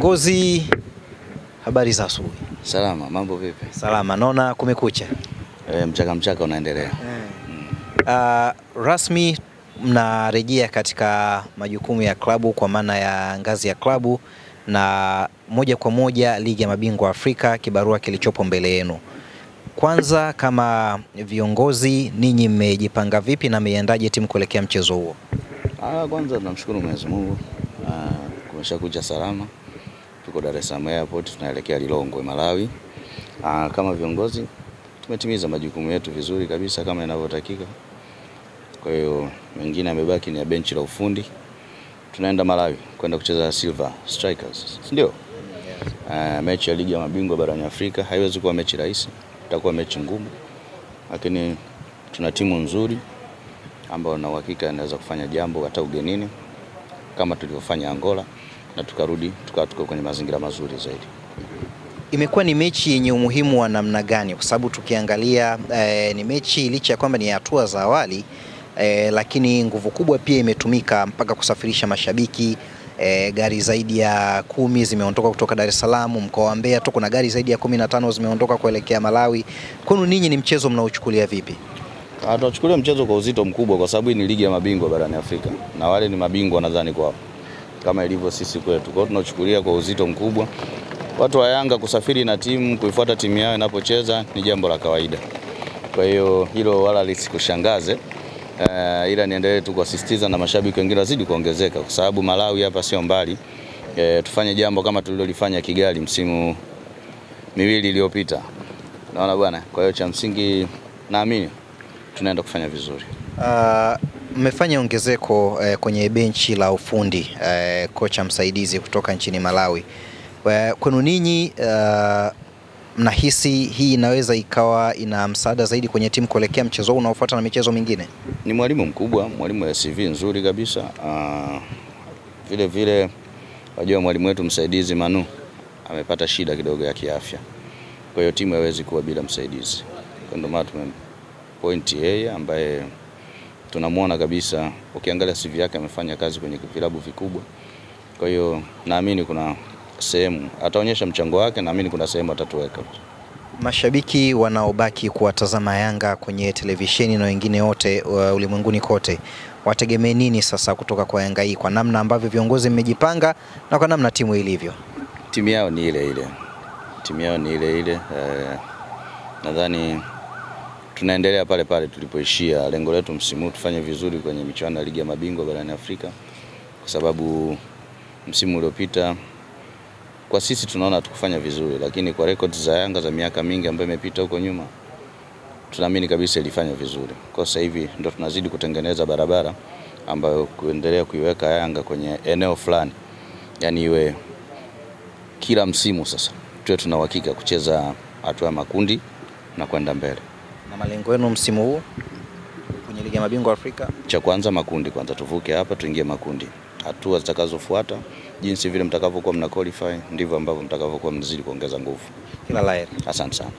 Kiongozi, habari za asubuhi. Salama, mambo vipi? Salama, naona kumekucha. Mchaka unaendelea. Rasmi mnarejea katika majukumu ya klabu kwa maana ya ngazi ya klabu na moja kwa moja ligi ya mabingwa Afrika, kibarua kilichopo mbele yenu. Kwanza kama viongozi, ninyi mmejipanga vipi na mmeiandaje timu kuelekea mchezo huo? Kwanza tunamshukuru Mwenyezi Mungu. Kumeshakuja salama. Tuko Dar es Salaam Airport, tunaelekea Lilongwe, Malawi. Kama viongozi tumetimiza majukumu yetu vizuri kabisa kama inavyotakika. Kwa hiyo mengine yamebaki ni ya benchi la ufundi. Tunaenda Malawi kwenda kucheza Silver Strikers, ndio? Mechi ya ligi ya mabingwa barani Afrika haiwezi kuwa mechi rahisi, itakuwa mechi ngumu. Lakini tuna timu nzuri ambao na uhakika inaweza kufanya jambo hata ugenini kama tulivyofanya Angola na tukarudi tuko kwenye mazingira mazuri zaidi. Imekuwa ni mechi yenye umuhimu wa namna gani? Kwa sababu tukiangalia ni mechi licha ya kwamba ni hatua za awali lakini nguvu kubwa pia imetumika mpaka kusafirisha mashabiki. Gari zaidi ya 10 zimeondoka kutoka Dar es Salaam, mkoa wa Mbeya tu kuna gari zaidi ya 15 zimeondoka kuelekea Malawi. Kwani ninyi ni mchezo mnaochukulia vipi? Tunachukulia mchezo kwa uzito mkubwa kwa sababu ni ligi ya mabingwa barani Afrika na wale ni mabingwa nadhani kwao kama ilivyo sisi kwetu. Kwa hiyo tunachukulia kwa uzito mkubwa. Watu wa Yanga kusafiri na timu kuifuata timu yao inapocheza ni jambo la kawaida. Kwa hiyo hilo wala lisikushangaze. Ila niendelee tu kusisitiza na mashabiki wengine wazidi kuongezeka kwa sababu Malawi hapa sio mbali. Tufanye jambo kama tulilolifanya Kigali msimu miwili iliyopita. Naona bwana. Kwa hiyo cha msingi naamini tunaenda kufanya vizuri. Mmefanya ongezeko kwenye benchi la ufundi, kocha msaidizi kutoka nchini Malawi. Kwenu ninyi mnahisi hii inaweza ikawa ina msaada zaidi kwenye timu kuelekea mchezo unaofuata na michezo mingine? Ni mwalimu mkubwa, mwalimu wa CV nzuri kabisa. Vile vile wajua mwalimu wetu msaidizi Manu amepata shida kidogo ya kiafya. Kwa hiyo timu haiwezi kuwa bila msaidizi. Kwa ndio maana tumempoint yeye ambaye tunamuona kabisa ukiangalia CV yake amefanya kazi kwenye vilabu vikubwa. Kwa hiyo naamini kuna sehemu ataonyesha mchango wake, naamini kuna sehemu atatuweka. Mashabiki wanaobaki kuwatazama Yanga kwenye televisheni na wengine wote ulimwenguni kote wategemee nini sasa kutoka kwa Yanga hii kwa namna ambavyo viongozi mmejipanga na kwa namna timu ilivyo? Timu yao ni ile ile. Timu yao ni ile ile. Nadhani tunaendelea pale pale tulipoishia. Lengo letu msimu tufanye vizuri kwenye michuano ya ligi ya mabingwa barani Afrika kwa sababu msimu uliopita kwa sisi tunaona tukufanya vizuri, lakini kwa records za Yanga za miaka mingi ambayo imepita huko nyuma tunaamini kabisa ilifanya vizuri. Kwa sasa hivi ndio tunazidi kutengeneza barabara ambayo kuendelea kuiweka Yanga kwenye eneo fulani. Yaani iwe kila msimu sasa tuwe tuna uhakika kucheza hatua ya makundi na kwenda mbele. Na malengo yenu msimu huu kwenye ligi ya mabingwa Afrika? Cha kwanza makundi, kwanza tuvuke hapa tuingie makundi. Hatua zitakazofuata jinsi vile mtakavyokuwa mna qualify ndivyo ambavyo mtakavyokuwa mnazidi kuongeza nguvu. Kila la heri. Asante sana.